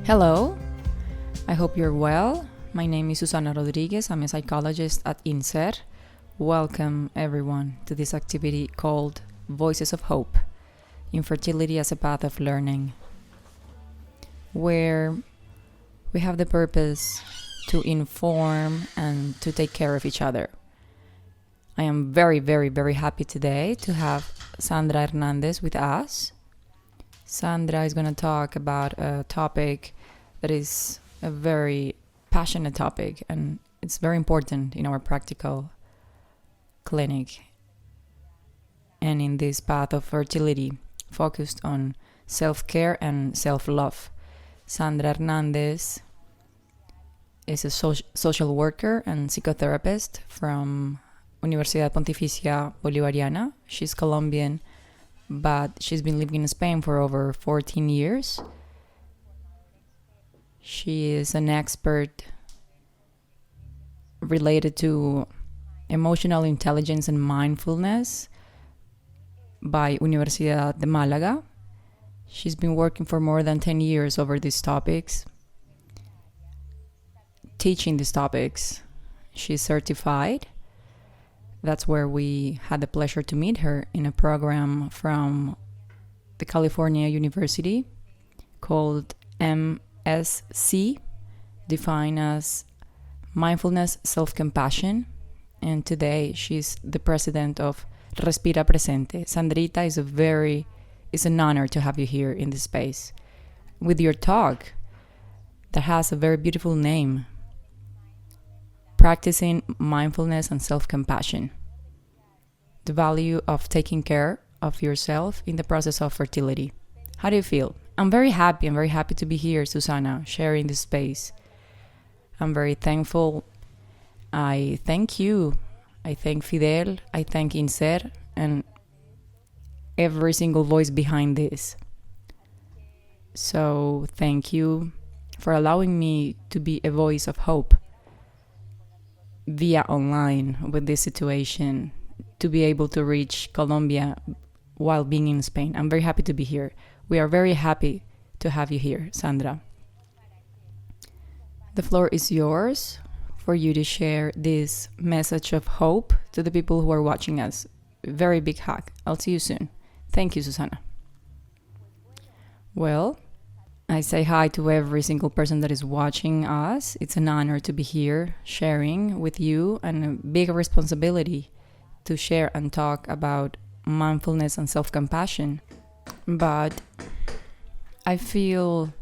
Hello, I hope you're well. My name is Susana Rodriguez. I'm a psychologist at INSER. Welcome everyone to this activity called Voices of Hope, Infertility as a Path of Learning, where we have the purpose to inform and to take care of each other. I am very, very, very happy today to have Sandra Hernández with us. Sandra is going to talk about a topic that is a very passionate topic, and it's very important in our practical clinic and in this path of fertility focused on self-care and self-love. Sandra Hernández is a social worker and psychotherapist from Universidad Pontificia Bolivariana. She's Colombian, but she's been living in Spain for over 14 years. She is an expert related to emotional intelligence and mindfulness by Universidad de Málaga. She's been working for more than 10 years over these topics, teaching these topics. She's certified. That's where we had the pleasure to meet her in a program from the California University called MSC, defined as Mindfulness, Self-Compassion. And today she's the president of Respira Presente. Sandrita, it's an honor to have you here in this space with your talk that has a very beautiful name, Practicing Mindfulness and Self-Compassion, the value of taking care of yourself in the process of fertility. How do you feel? I'm very happy to be here, Susana, sharing this space. I'm very thankful. I thank you. I thank Fidel. I thank INSER and every single voice behind this. So thank you for allowing me to be a voice of hope via online with this situation, to be able to reach Colombia while being in Spain. I'm very happy to be here. We are very happy to have you here, Sandra. The floor is yours for you to share this message of hope to the people who are watching us. Very big hug. I'll see you soon. Thank you, Susana. Well, I say hi to every single person that is watching us. It's an honor to be here sharing with you, and a big responsibility to share and talk about mindfulness and self-compassion. But I feel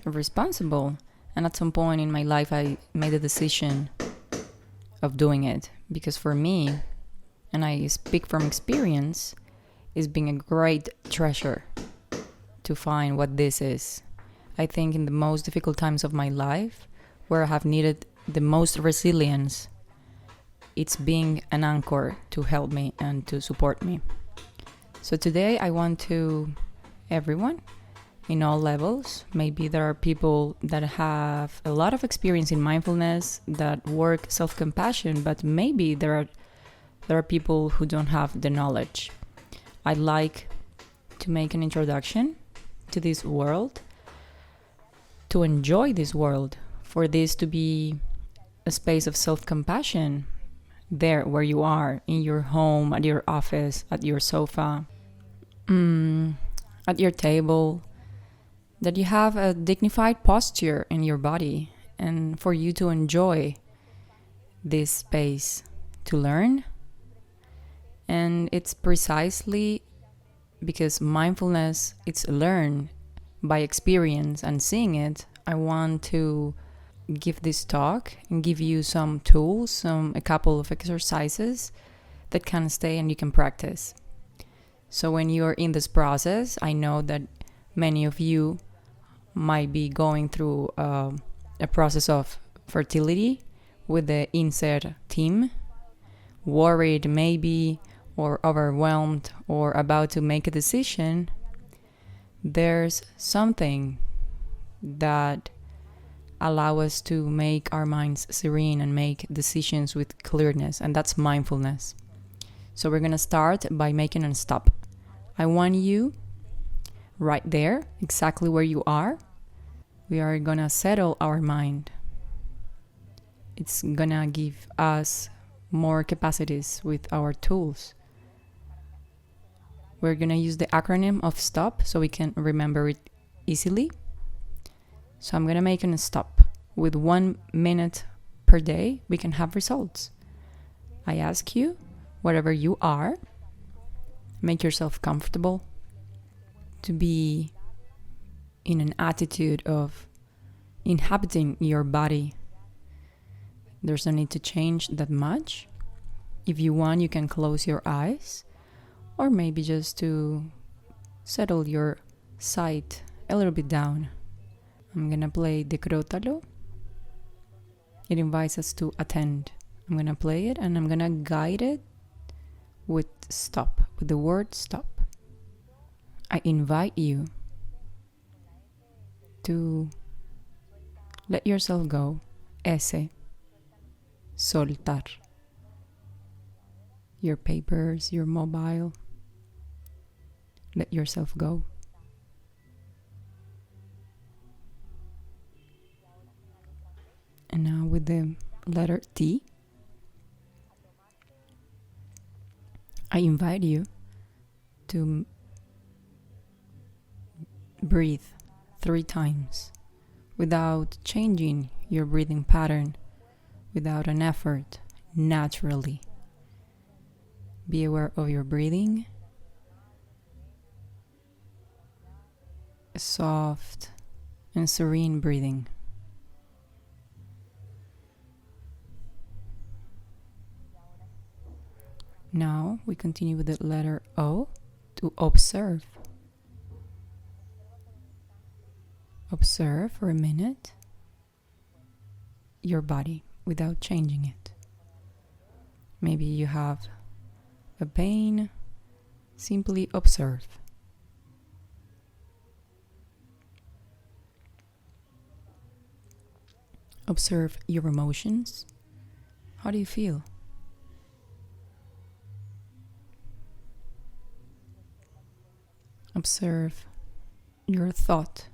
responsible, and at some point in my life I made a decision of doing it, because for me, and I speak from experience, it's been a great treasure to find what this is. I think in the most difficult times of my life, where I have needed the most resilience, it's being an anchor to help me and to support me. So today I want to everyone in all levels. Maybe there are people that have a lot of experience in mindfulness, that work self-compassion, but maybe there are people who don't have the knowledge. I'd like to make an introduction to this world, to enjoy this world, for this to be a space of self-compassion there where you are, in your home, at your office, at your sofa, at your table, that you have a dignified posture in your body, and for you to enjoy this space to learn. And it's precisely because mindfulness, it's learned by experience and seeing it. I want to give this talk and give you some tools, a couple of exercises that can stay and you can practice. So when you're in this process, I know that many of you might be going through a process of fertility with the INSER team, worried maybe, or overwhelmed, or about to make a decision. There's something that allow us to make our minds serene and make decisions with clearness, and that's mindfulness. So we're going to start by making a stop. I want you right there, exactly where you are, We are gonna settle our mind. It's gonna give us more capacities with our tools. We're gonna use the acronym of STOP so we can remember it easily. So I'm gonna make a stop. With 1 minute per day, we can have results. I ask you, wherever you are, make yourself comfortable to be in an attitude of inhabiting your body. There's no need to change that much. If you want, you can close your eyes, or maybe just to settle your sight a little bit down. I'm gonna play Decrótalo. It invites us to attend. I'm gonna play it and I'm gonna guide it with stop, with the word stop. I invite you to let yourself go. Ese. Soltar. Your papers, your mobile. Let yourself go. And now with the letter T, I invite you to breathe 3 times without changing your breathing pattern, without an effort, naturally. Be aware of your breathing. A soft and serene breathing. Now we continue with the letter O to observe. Observe for a minute your body without changing it. Maybe you have a pain. Simply observe. Observe your emotions. How do you feel? Observe your thought.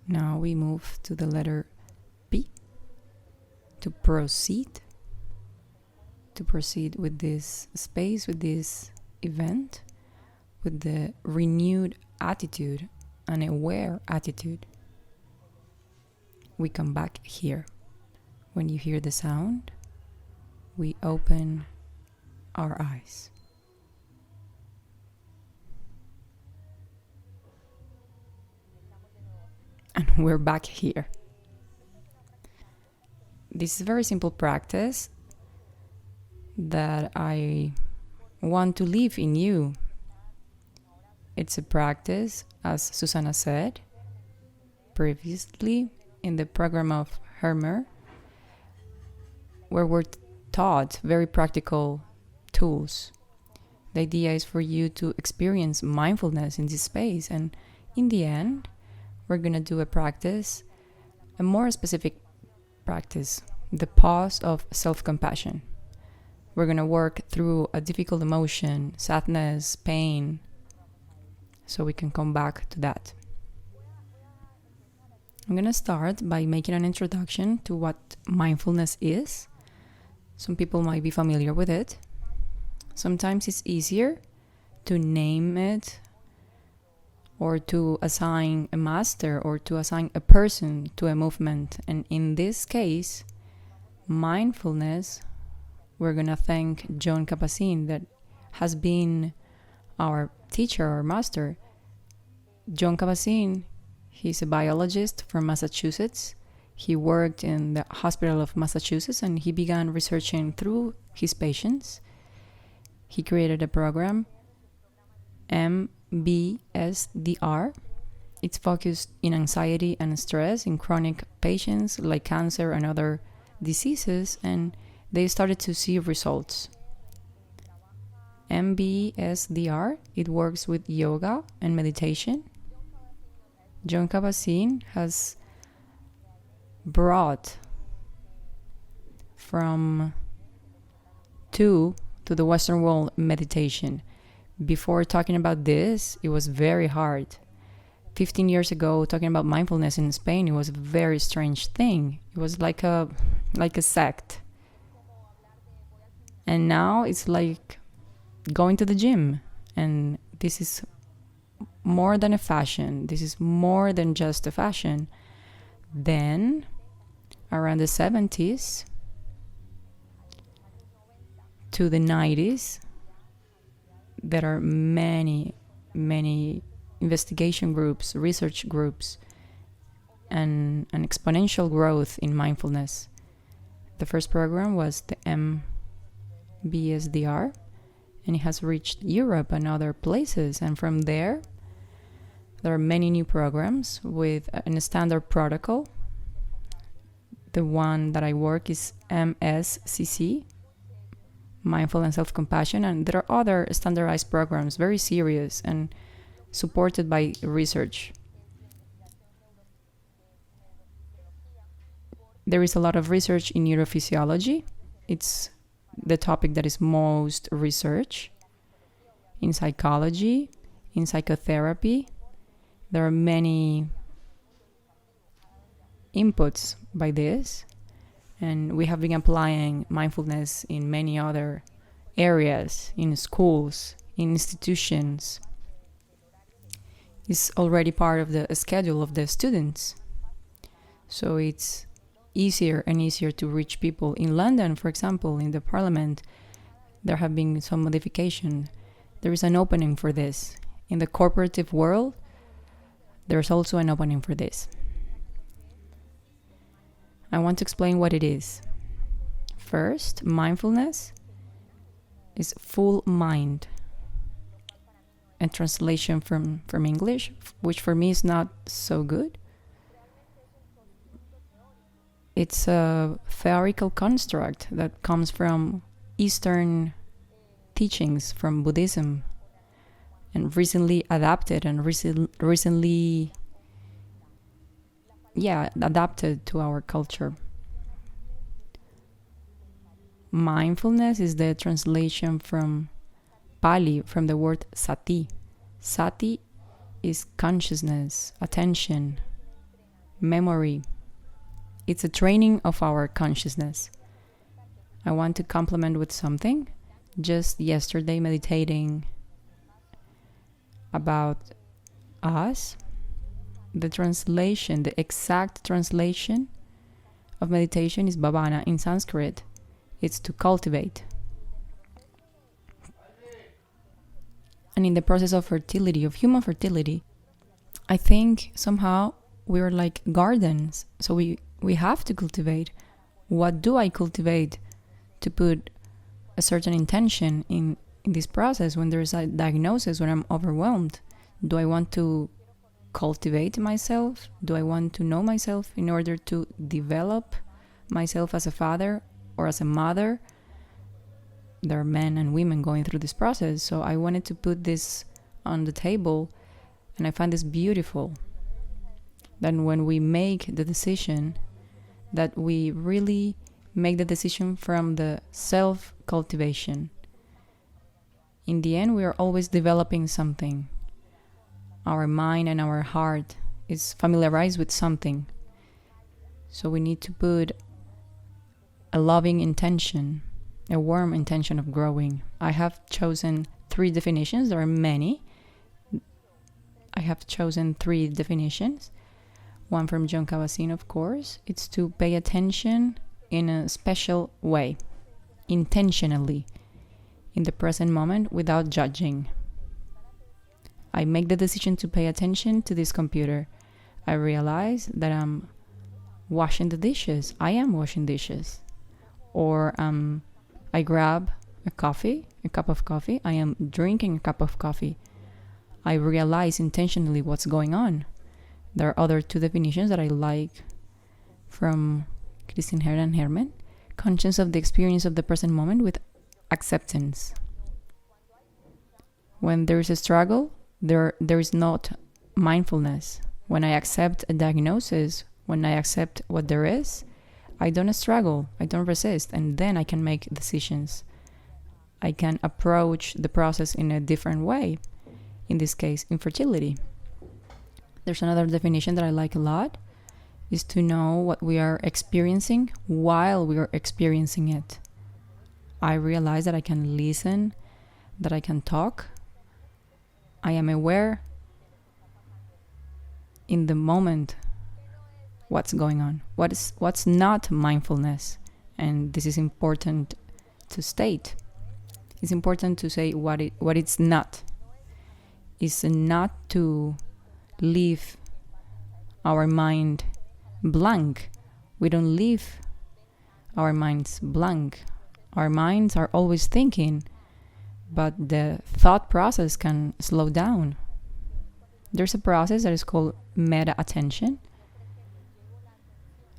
Now we move to the letter P to proceed. To proceed with this space, with this event, with the renewed attitude, an aware attitude. We come back here. When you hear the sound, we open our eyes. And we're back here. This is a very simple practice that I want to leave in you. It's a practice, as Susana said previously in the program of Hermer, where we're taught very practical tools. The idea is for you to experience mindfulness in this space, and in the end, we're going to do a practice, a more specific practice, the pause of self-compassion. We're going to work through a difficult emotion, sadness, pain, so we can come back to that. I'm going to start by making an introduction to what mindfulness is. Some people might be familiar with it. Sometimes it's easier to name it or to assign a master or to assign a person to a movement. And in this case, mindfulness, we're going to thank John Kabat-Zinn, that has been our teacher or master. John Kabat-Zinn, he's a biologist from Massachusetts. He worked in the Hospital of Massachusetts and he began researching through his patients. He created a program, MBSDR. It's focused in anxiety and stress in chronic patients like cancer and other diseases, and they started to see results. MBSDR, it works with yoga and meditation. John Kabat-Zinn has brought from 2 to the Western world meditation. Before talking about this, it was very hard. 15 years ago, talking about mindfulness in Spain, it was a very strange thing. It was like a sect. And now it's like going to the gym. And this is more than a fashion. This is more than just a fashion. Then, around the 70s to the 90s, there are many investigation groups, research groups, and an exponential growth in mindfulness. The first program was the MBSDR, and it has reached Europe and other places. And from there are many new programs with a standard protocol. The one that I work is MSCC, Mindful and Self-Compassion, and there are other standardized programs, very serious and supported by research. There is a lot of research in neurophysiology. It's the topic that is most researched. In psychology, in psychotherapy, there are many inputs by this, and we have been applying mindfulness in many other areas, in schools, in institutions. It's already part of the schedule of the students. So it's easier and easier to reach people. In London, for example, in the parliament, there have been some modification. There is an opening for this. In the corporative world, there's also an opening for this. I want to explain what it is. First, mindfulness is full mind. A translation from English, which for me is not so good. It's a theoretical construct that comes from Eastern teachings, from Buddhism, and recently adapted and recently adapted to our culture. Mindfulness is the translation from Pali, from the word sati. Sati is consciousness, attention, memory. It's a training of our consciousness. I want to complement with something. Just yesterday, meditating about us, the translation, the exact translation of meditation is bhavana in Sanskrit. It's to cultivate. And in the process of fertility, of human fertility, I think somehow we're like gardens. So we have to cultivate. What do I cultivate to put a certain intention in this process when there's a diagnosis, when I'm overwhelmed? Do I want to cultivate myself? Do I want to know myself in order to develop myself as a father or as a mother? There are men and women going through this process, so I wanted to put this on the table, and I find this beautiful. Then when we make the decision, that we really make the decision from the self-cultivation. In the end, we are always developing something. Our mind and our heart is familiarized with something. So we need to put a loving intention, a warm intention of growing. I have chosen 3 definitions. There are many. I have chosen 3 definitions. One from John Kabat-Zinn, of course. It's to pay attention in a special way, intentionally, in the present moment without judging. I make the decision to pay attention to this computer. I realize that I'm washing the dishes. I am washing dishes. Or I grab a cup of coffee. I am drinking a cup of coffee. I realize intentionally what's going on. There are other 2 definitions that I like from Christine Herman. Conscience of the experience of the present moment with acceptance. When there is a struggle, there is not mindfulness. When I accept a diagnosis, when I accept what there is, I don't struggle, I don't resist, and then I can make decisions. I can approach the process in a different way. In this case, infertility. There's another definition that I like a lot, is to know what we are experiencing while we are experiencing it. I realize that I can listen, that I can talk. I am aware in the moment what's going on. What's not mindfulness? And this is important to state. It's important to say what it's not. It's not to leave our mind blank. We don't leave our minds blank. Our minds are always thinking, but the thought process can slow down. There's a process that is called meta attention.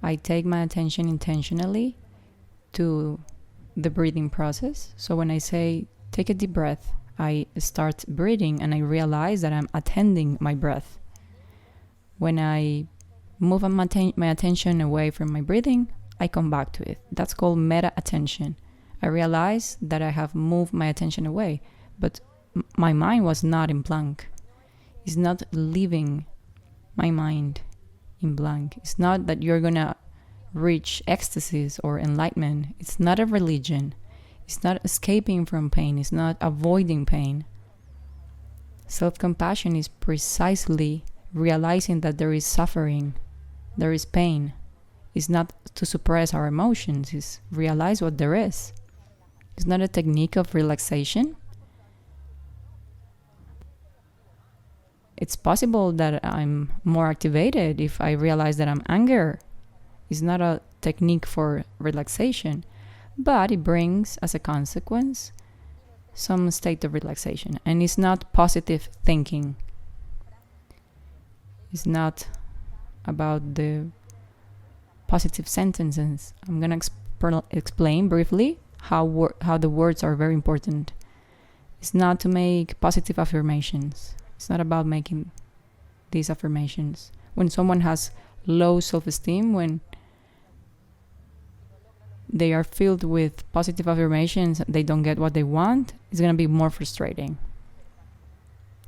I take my attention intentionally to the breathing process. So when I say take a deep breath, I start breathing and I realize that I'm attending my breath. When I move my attention away from my breathing, I come back to it. That's called meta attention. I realize that I have moved my attention away, but my mind was not in blank. It's not leaving my mind in blank. It's not that you're gonna reach ecstasies or enlightenment. It's not a religion. It's not escaping from pain. It's not avoiding pain. Self-compassion is precisely realizing that there is suffering, there is pain. It's not to suppress our emotions. It's realize what there is. It's not a technique of relaxation. It's possible that I'm more activated if I realize that I'm angry. It's not a technique for relaxation, but it brings as a consequence some state of relaxation. And it's not positive thinking. It's not about the positive sentences. I'm going to explain briefly how the words are very important. It's not to make positive affirmations. It's not about making these affirmations. When someone has low self-esteem, when they are filled with positive affirmations, they don't get what they want, it's going to be more frustrating.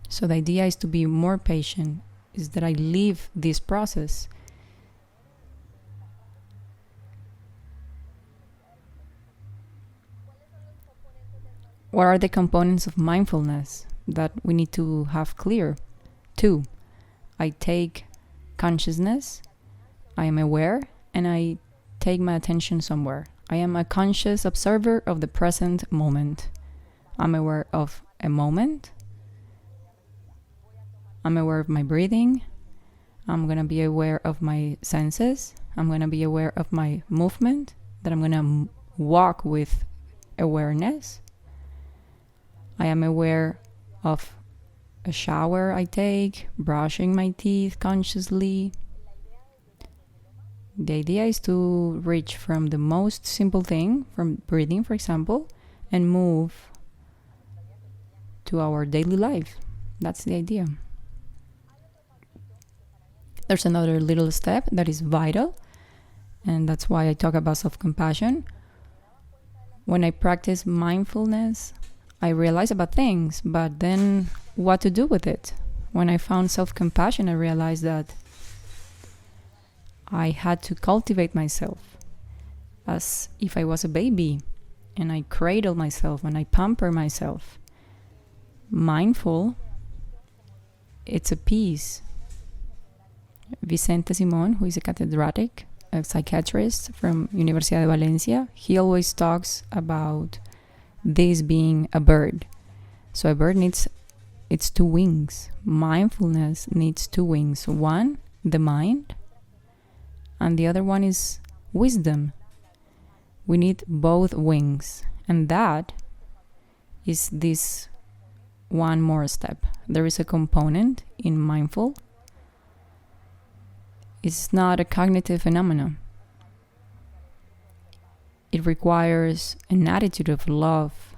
So the idea is to be more patient, is that I live this process. What are the components of mindfulness that we need to have clear? 2, I take consciousness, I am aware, and I take my attention somewhere. I am a conscious observer of the present moment. I'm aware of a moment. I'm aware of my breathing. I'm going to be aware of my senses. I'm going to be aware of my movement, that I'm going to walk with awareness. I am aware of a shower I take, brushing my teeth consciously. The idea is to reach from the most simple thing, from breathing, for example, and move to our daily life. That's the idea. There's another little step that is vital, and that's why I talk about self-compassion. When I practice mindfulness, I realize about things, but then what to do with it? When I found self-compassion, I realized that I had to cultivate myself as if I was a baby, and I cradle myself and I pamper myself. Mindful, it's a piece. Vicente Simon, who is a catedrátic, a psychiatrist from Universidad de Valencia, he always talks about this being a bird. So a bird needs its 2 wings. Mindfulness needs 2 wings. One, the mind, and the other one is wisdom. We need both wings, and that is this one more step. There is a component in mindful. It's not a cognitive phenomenon. It requires an attitude of love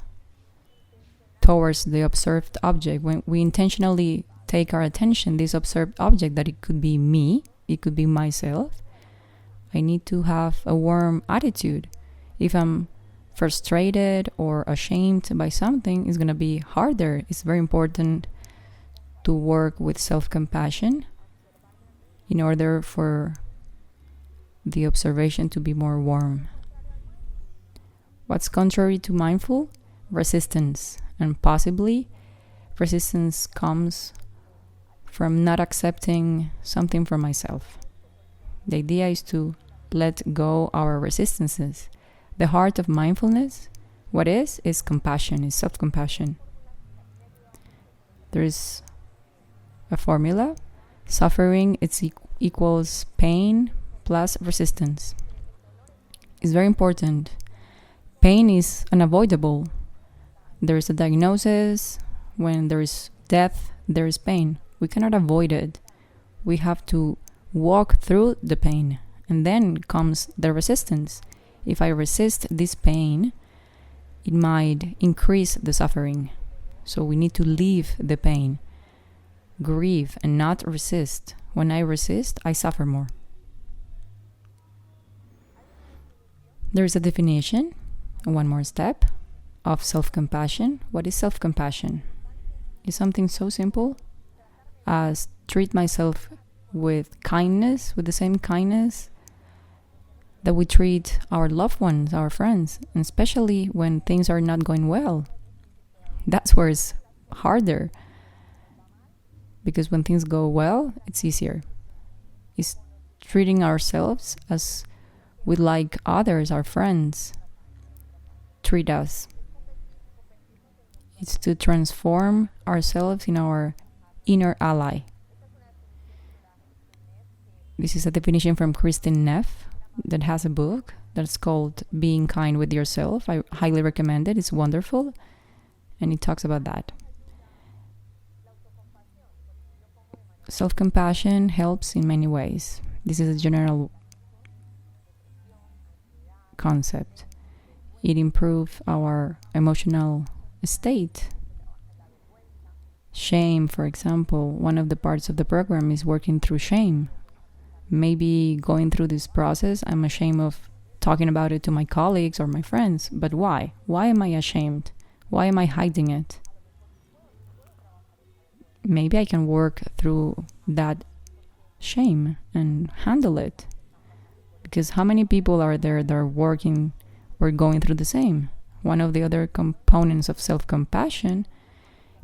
towards the observed object. When we intentionally take our attention, this observed object, that it could be me, it could be myself, I need to have a warm attitude. If I'm frustrated or ashamed by something, it's going to be harder. It's very important to work with self-compassion in order for the observation to be more warm. What's contrary to mindful? Resistance. And possibly resistance comes from not accepting something for myself. The idea is to let go our resistances. The heart of mindfulness, what is compassion, is self-compassion. There is a formula. Suffering equals pain plus resistance. It's very important. Pain is unavoidable. There is a diagnosis. When there is death, there is pain. We cannot avoid it. We have to walk through the pain. And then comes the resistance. If I resist this pain, it might increase the suffering. So we need to leave the pain, grieve, and not resist. When I resist, I suffer more. There is a definition, one more step, of self-compassion. What is self-compassion? It's something so simple as treat myself with kindness, with the same kindness that we treat our loved ones, our friends, and especially when things are not going well. That's where it's harder. Because when things go well, it's easier. It's treating ourselves as we'd like others, our friends, treat us. It's to transform ourselves in our inner ally. This is a definition from Kristin Neff that has a book that's called Being Kind with Yourself. I highly recommend it. It's wonderful. And it talks about that. Self-compassion helps in many ways. This is a general concept. It improves our emotional state. Shame, for example, one of the parts of the program is working through shame. Maybe going through this process, I'm ashamed of talking about it to my colleagues or my friends. But why? Why am I ashamed? Why am I hiding it? Maybe I can work through that shame and handle it. Because how many people are there that are working or going through the same? One of the other components of self-compassion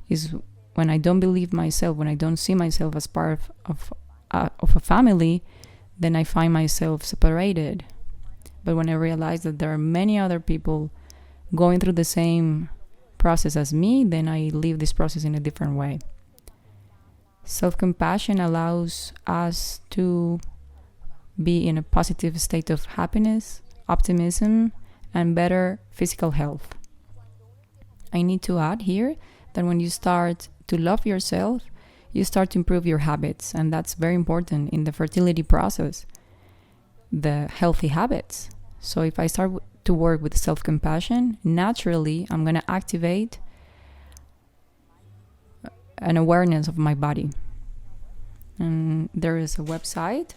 is when I don't believe myself, when I don't see myself as part of a family, then I find myself separated. But when I realize that there are many other people going through the same process as me, then I live this process in a different way. Self-compassion allows us to be in a positive state of happiness, optimism, and better physical health. I need to add here that when you start to love yourself, you start to improve your habits, and that's very important in the fertility process, the healthy habits. So if I start to work with self-compassion, naturally I'm going to activate an awareness of my body. And there is a website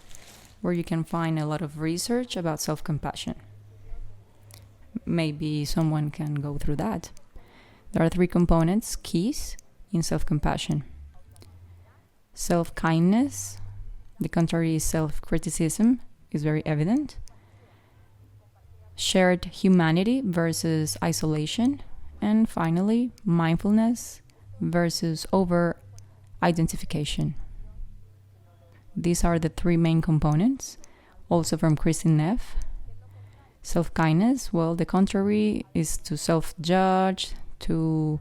where you can find a lot of research about self-compassion. Maybe someone can go through that. There are 3 components, keys in self-compassion. Self-kindness, the contrary is self-criticism, is very evident. Shared humanity versus isolation. And finally, mindfulness versus over-identification. These are the 3 main components, also from Kristin Neff. Self-kindness, well, the contrary is to self-judge, to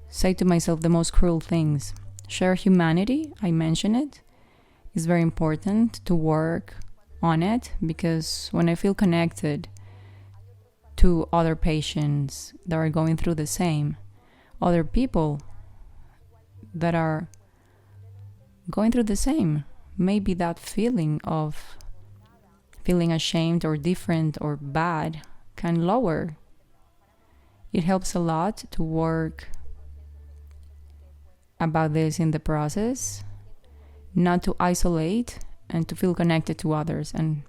say to myself the most cruel things. Share humanity, I mentioned it, is very important to work on it, because when I feel connected to other patients that are going through the same, other people that are going through the same, maybe that feeling of feeling ashamed or different or bad can lower. It helps a lot to work about this in the process, not to isolate and to feel connected to others. And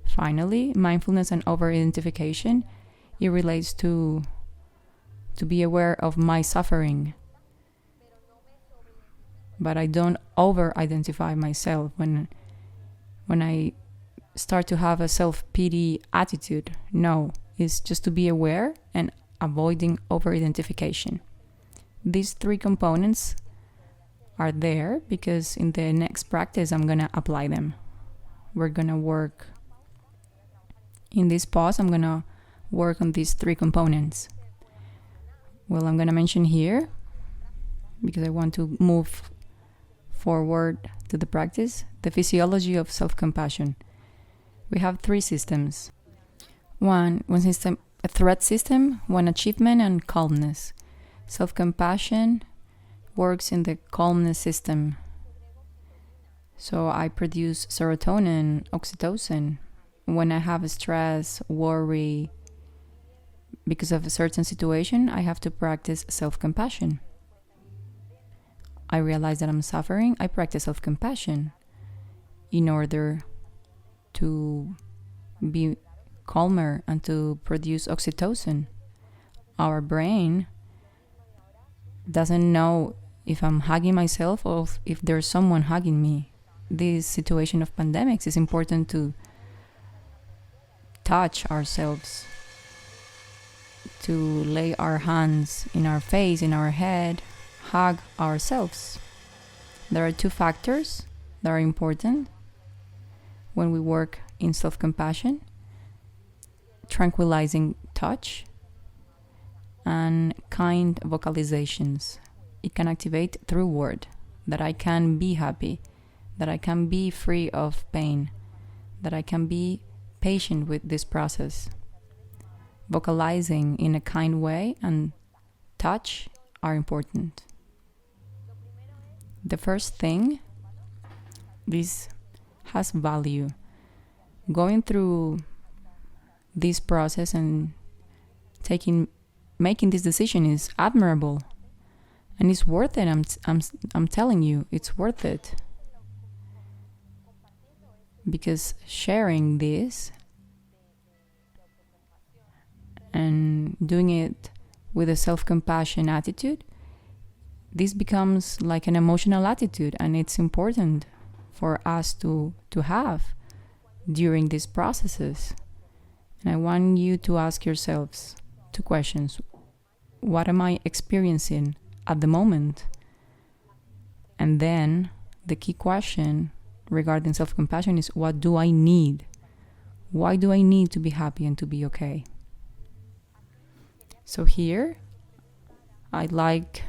finally, mindfulness and over-identification it relates to be aware of my suffering. But I don't over-identify myself when I start to have a self-pity attitude. No, it's just to be aware and avoiding over-identification. These three components are there because in the next practice I'm going to apply them. We're going to work in this pause. I'm going to work on these three components. Well, I'm going to mention here because I want to move forward to the practice, the physiology of self-compassion. We have three systems. One system, a threat system, one achievement, and calmness. Self-compassion works in the calmness system. So I produce serotonin, oxytocin. When I have stress, worry, because of a certain situation, I have to practice self-compassion. I realize that I'm suffering, I practice self-compassion in order to be calmer and to produce oxytocin. Our brain doesn't know if I'm hugging myself or if there's someone hugging me. This situation of pandemics is important to touch ourselves, to lay our hands in our face, in our head, hug ourselves. There are two factors that are important when we work in self-compassion: tranquilizing touch and kind vocalizations. It can activate through word that I can be happy, that I can be free of pain, that I can be patient with this process. Vocalizing in a kind way and touch are important. The first thing, this has value. Going through this process and making this decision is admirable, and it's worth it. I'm telling you, it's worth it, because sharing this and doing it with a self-compassion attitude, this becomes like an emotional attitude, and it's important for us to have during these processes. And I want you to ask yourselves two questions. What am I experiencing at the moment? And then the key question regarding self-compassion is, what do I need? Why do I need to be happy and to be okay? So here, I'd like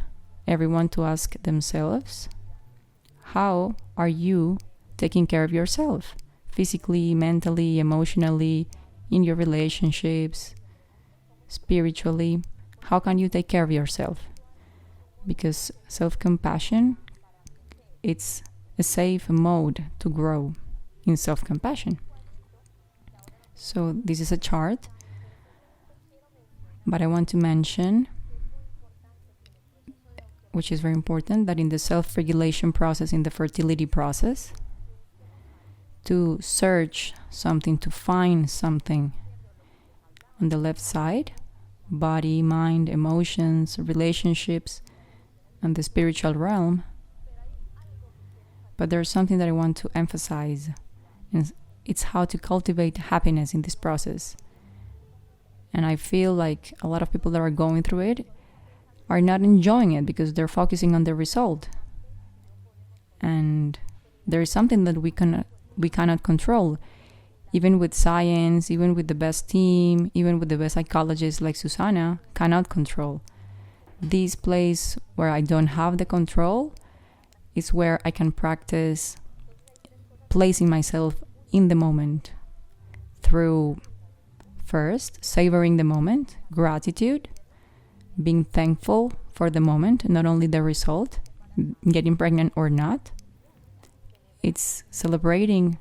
everyone to ask themselves, how are you taking care of yourself? Physically, mentally, emotionally, in your relationships, spiritually. How can you take care of yourself? Because self-compassion, it's a safe mode to grow in self-compassion. So this is a chart, but I want to mention, which is very important, that in the self-regulation process, in the fertility process, to search something, to find something on the left side, body, mind, emotions, relationships, and the spiritual realm. But there's something that I want to emphasize, and it's how to cultivate happiness in this process. And I feel like a lot of people that are going through it are not enjoying it because they're focusing on the result. And there is something that we cannot control. Even with science, even with the best team, even with the best psychologists like Susanna, cannot control. This place where I don't have the control is where I can practice placing myself in the moment through, first, savoring the moment, gratitude, being thankful for the moment, not only the result, getting pregnant or not. It's celebrating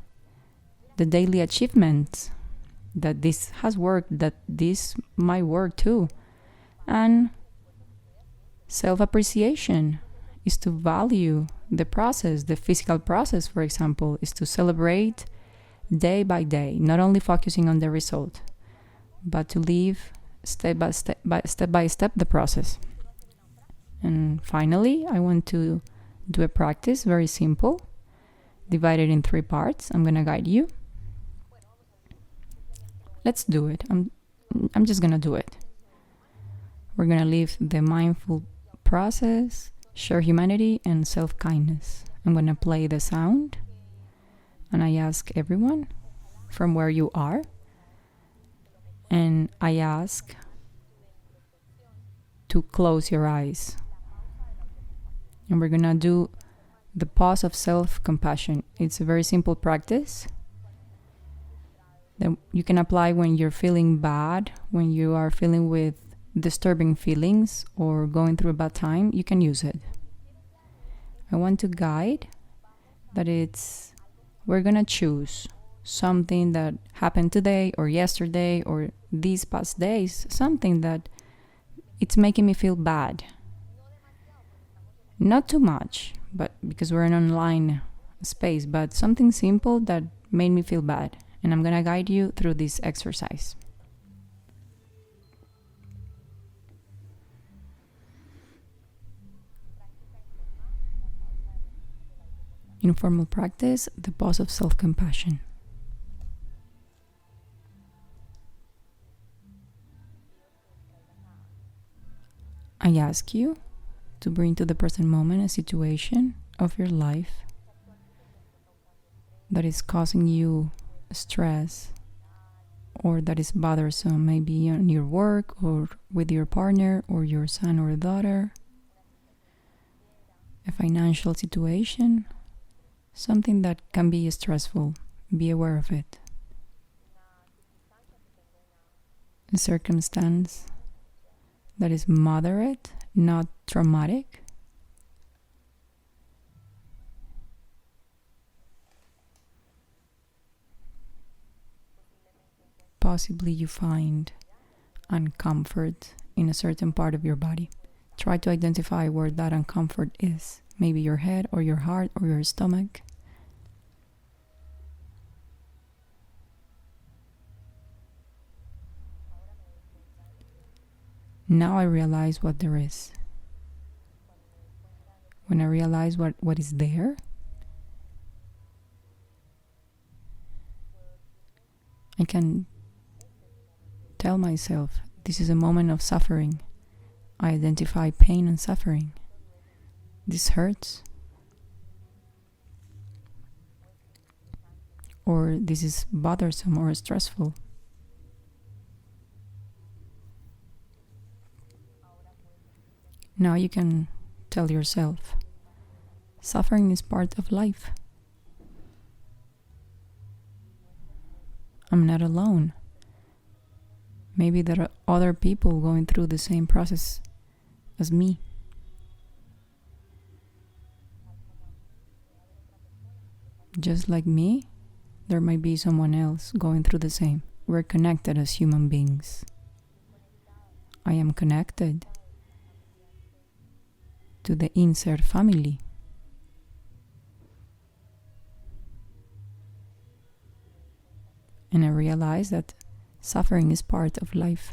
the daily achievements, that this has worked, that this might work too. And self-appreciation is to value the process, the physical process, for example, is to celebrate day by day, not only focusing on the result, but to live step by step the process. And finally, I want to do a practice, very simple, divided in 3 parts. I'm going to guide you. Let's do it. I'm just going to do it. We're going to live the mindful process, share humanity, and self-kindness. I'm going to play the sound, and I ask everyone from where you are, and I ask to close your eyes. And we're going to do the pause of self-compassion. It's a very simple practice that you can apply when you're feeling bad, when you are feeling with disturbing feelings or going through a bad time. You can use it. I want to guide that we're going to choose something that happened today or yesterday or these past days, something that it's making me feel bad. Not too much, but because we're in an online space, but something simple that made me feel bad. And I'm going to guide you through this exercise. Informal practice, the pause of self-compassion. I ask you to bring to the present moment a situation of your life that is causing you stress or that is bothersome, maybe on your work or with your partner or your son or daughter, a financial situation, something that can be stressful. Be aware of it. A circumstance that is moderate, not traumatic. Possibly you find uncomfort in a certain part of your body. Try to identify where that uncomfort is. Maybe your head or your heart or your stomach. Now I realize what there is. When I realize what is there, I can tell myself, this is a moment of suffering. I identify pain and suffering. This hurts. Or this is bothersome or stressful. Now you can tell yourself, suffering is part of life. I'm not alone. Maybe there are other people going through the same process as me. Just like me, there might be someone else going through the same. We're connected as human beings. I am connected to the insert family. And I realize that suffering is part of life.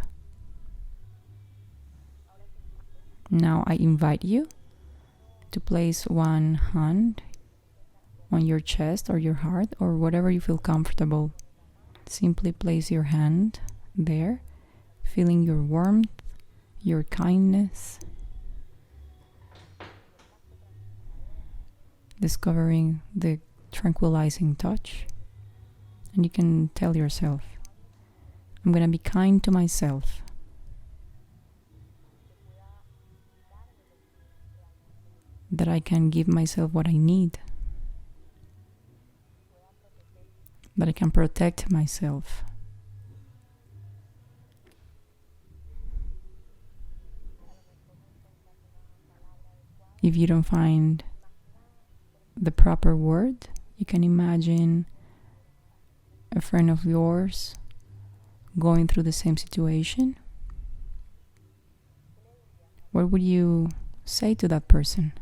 Now I invite you to place one hand on your chest or your heart or whatever you feel comfortable. Simply place your hand there, feeling your warmth, your kindness, discovering the tranquilizing touch. And you can tell yourself, I'm going to be kind to myself. That I can give myself what I need. That I can protect myself. If you don't find the proper word, you can imagine a friend of yours going through the same situation. What would you say to that person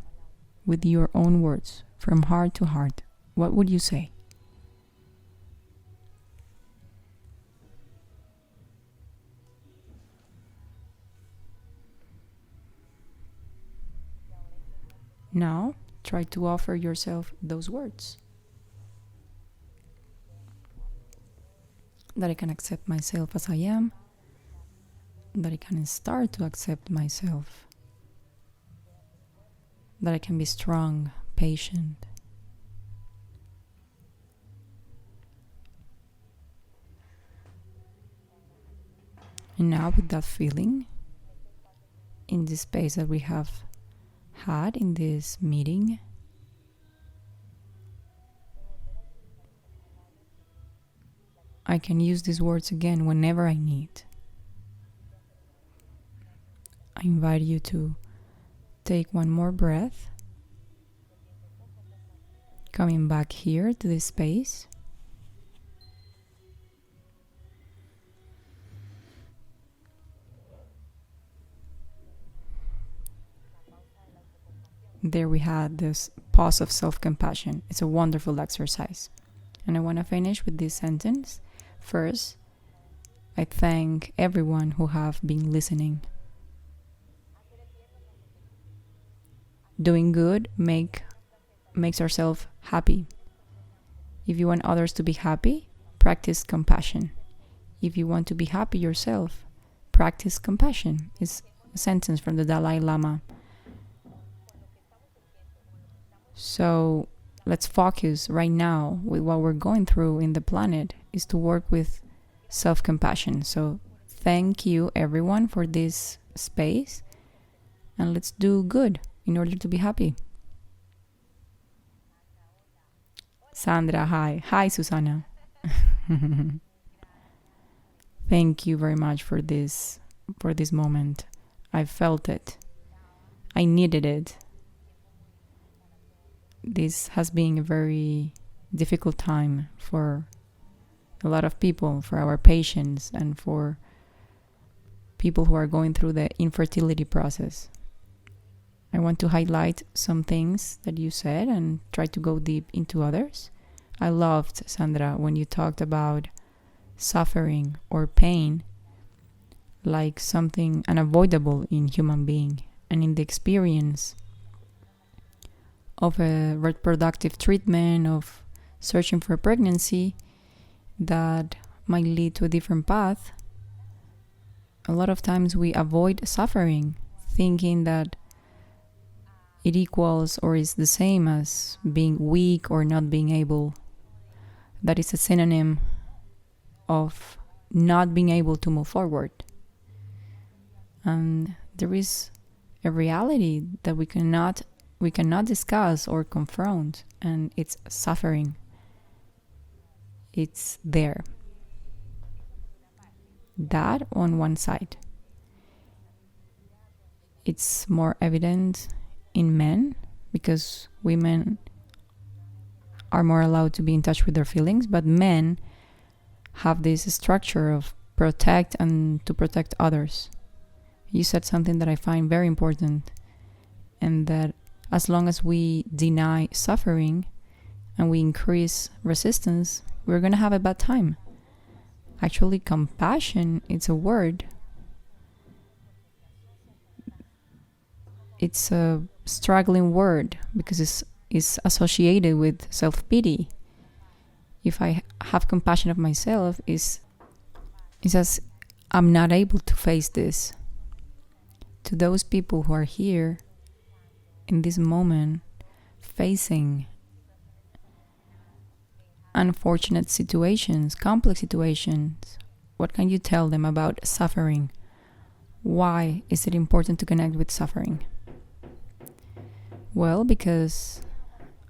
with your own words, from heart to heart? What would you say? Now, try to offer yourself those words. That I can accept myself as I am. That I can start to accept myself. That I can be strong, patient. And now with that feeling, in this space that we have had in this meeting, I can use these words again whenever I need. I invite you to take one more breath, coming back here to this space. There we had this pause of self-compassion. It's a wonderful exercise. And I want to finish with this sentence. First, I thank everyone who have been listening. Doing good makes ourselves happy. If you want others to be happy, practice compassion. If you want to be happy yourself, practice compassion. It's a sentence from the Dalai Lama. So let's focus right now with what we're going through in the planet is to work with self-compassion. So thank you everyone for this space, and let's do good in order to be happy. Sandra, hi. Hi, Susana. Thank you very much for this moment. I felt it. I needed it. This has been a very difficult time for a lot of people, for our patients, and for people who are going through the infertility process. I want to highlight some things that you said and try to go deep into others. I loved, Sandra, when you talked about suffering or pain like something unavoidable in human being, and in the experience of a reproductive treatment, of searching for a pregnancy that might lead to a different path. A lot of times we avoid suffering, thinking that it equals or is the same as being weak or not being able. That is a synonym of not being able to move forward. And there is a reality that we cannot discuss or confront, and it's suffering. It's there. That on one side. It's more evident in men because women are more allowed to be in touch with their feelings, but men have this structure of protect and to protect others. You said something that I find very important, and that as long as we deny suffering and we increase resistance, we're going to have a bad time. Actually, compassion, it's a word. It's a struggling word because it's associated with self-pity. If I have compassion of myself, it's as I'm not able to face this. To those people who are here in this moment facing unfortunate situations, complex situations, what can you tell them about suffering? Why is it important to connect with suffering? Well, because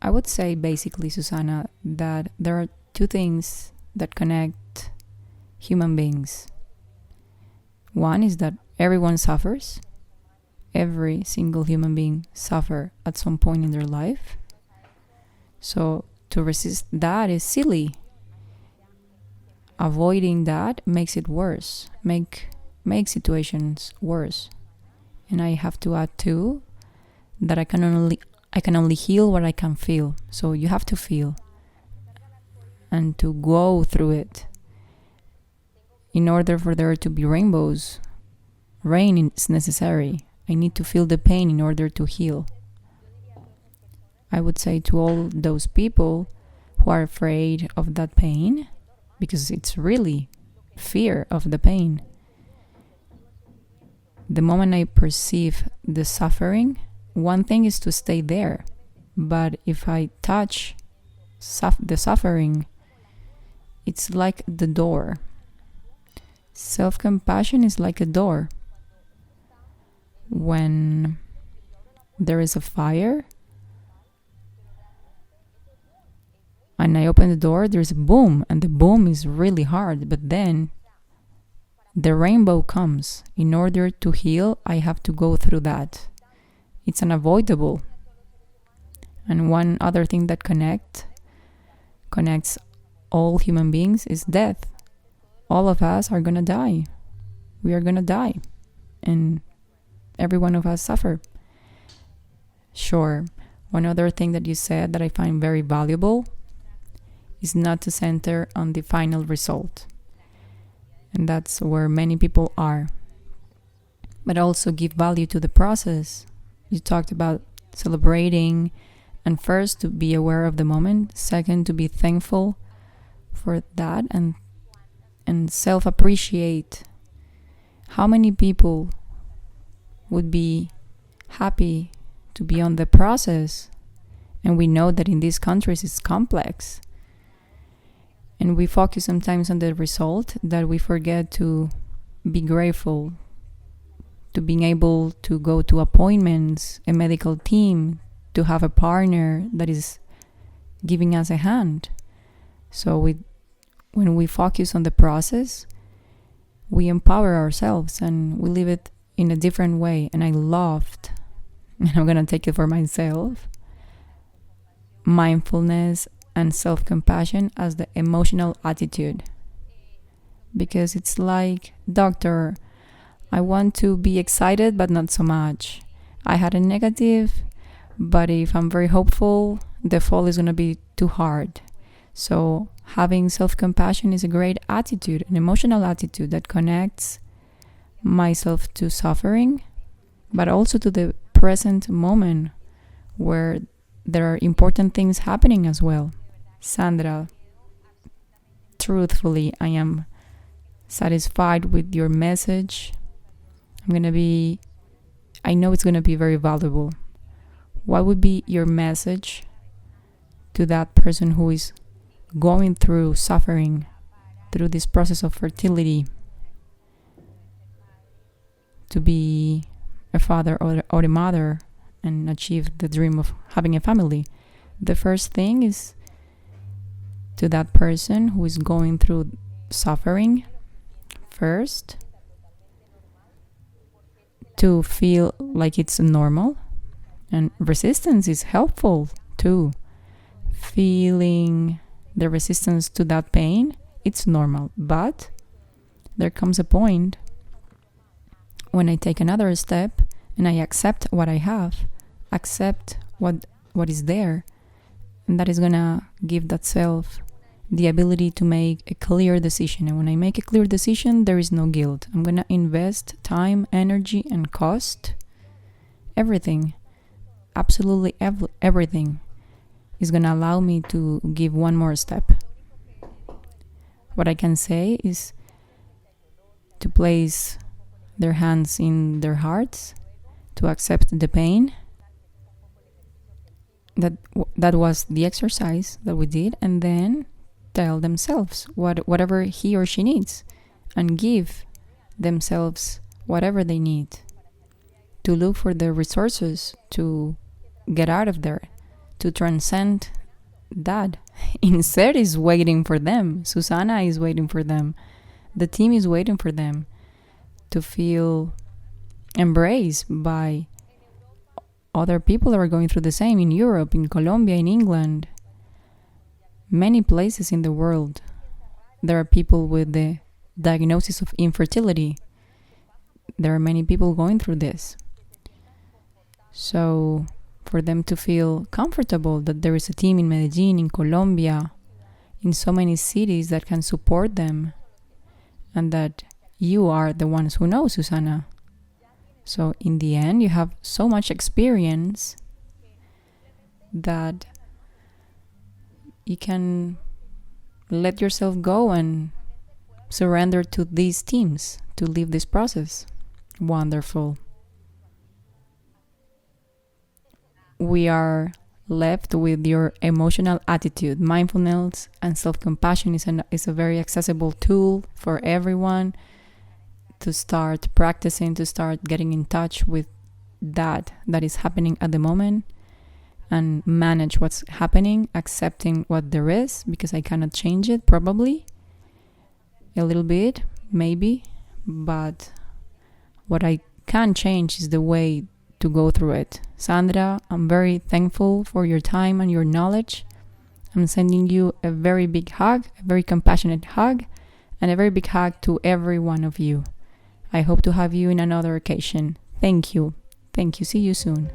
I would say basically, Susana, that there are two things that connect human beings. One is that everyone suffers. Every single human being suffers at some point in their life. So to resist that is silly. Avoiding that makes it worse, make situations worse. And I have to add too that I can only heal what I can feel. So you have to feel and to go through it. In order for there to be rainbows, rain is necessary. I need to feel the pain in order to heal. I would say to all those people who are afraid of that pain, because it's really fear of the pain. The moment I perceive the suffering, one thing is to stay there. But if I touch the suffering, it's like the door. Self-compassion is like a door. When there is a fire and I open the door, there's a boom, and the boom is really hard, but then the rainbow comes. In order to heal, I have to go through that. It's unavoidable. And one other thing that connects all human beings is death. All of us are going to die. We are going to die. And every one of us suffer. Sure. One other thing that you said that I find very valuable is not to center on the final result. And that's where many people are. But also give value to the process. You talked about celebrating, and first to be aware of the moment, second to be thankful for that, and self-appreciate. How many people would be happy to be on the process? And we know that in these countries it's complex. And we focus sometimes on the result that we forget to be grateful, to being able to go to appointments, a medical team, to have a partner that is giving us a hand. So when we focus on the process, we empower ourselves and we live it in a different way. And I loved, and I'm going to take it for myself, mindfulness and self-compassion as the emotional attitude. Because it's like, doctor, I want to be excited, but not so much. I had a negative, but if I'm very hopeful, the fall is going to be too hard. So having self-compassion is a great attitude, an emotional attitude that connects myself to suffering, but also to the present moment where there are important things happening as well. Sandra, truthfully, I am satisfied with your message. I know it's going to be very valuable. What would be your message to that person who is going through suffering through this process of fertility, to be a father or a mother and achieve the dream of having a family? The first thing is to that person who is going through suffering, first, to feel like it's normal, and resistance is helpful too. Feeling the resistance to that pain, it's normal, but there comes a point when I take another step and I accept what I have, accept what is there, and that is gonna give that self the ability to make a clear decision. And when I make a clear decision, there is no guilt. I'm gonna invest time, energy, and cost. Everything, absolutely everything, is gonna allow me to give one more step. What I can say is to place their hands in their hearts, to accept the pain. That was the exercise that we did, and then tell themselves whatever he or she needs, and give themselves whatever they need, to look for the resources to get out of there, to transcend that. Instead is waiting for them. Susana is waiting for them. The team is waiting for them to feel embraced by other people that are going through the same in Europe, in Colombia, in England, many places in the world. There are people with the diagnosis of infertility. There are many people going through this. So for them to feel comfortable that there is a team in Medellin, in Colombia, in so many cities that can support them, and that you are the ones who know, Susana. So in the end, you have so much experience that you can let yourself go and surrender to these teams to live this process. Wonderful. We are left with your emotional attitude. Mindfulness and self-compassion is a very accessible tool for everyone to start practicing, to start getting in touch with that is happening at the moment and manage what's happening, accepting what there is, because I cannot change it, probably a little bit, maybe, but what I can change is the way to go through it. Sandra, I'm very thankful for your time and your knowledge. I'm sending you a very big hug, a very compassionate hug, and a very big hug to every one of you. I hope to have you in another occasion. Thank you. Thank you. See you soon.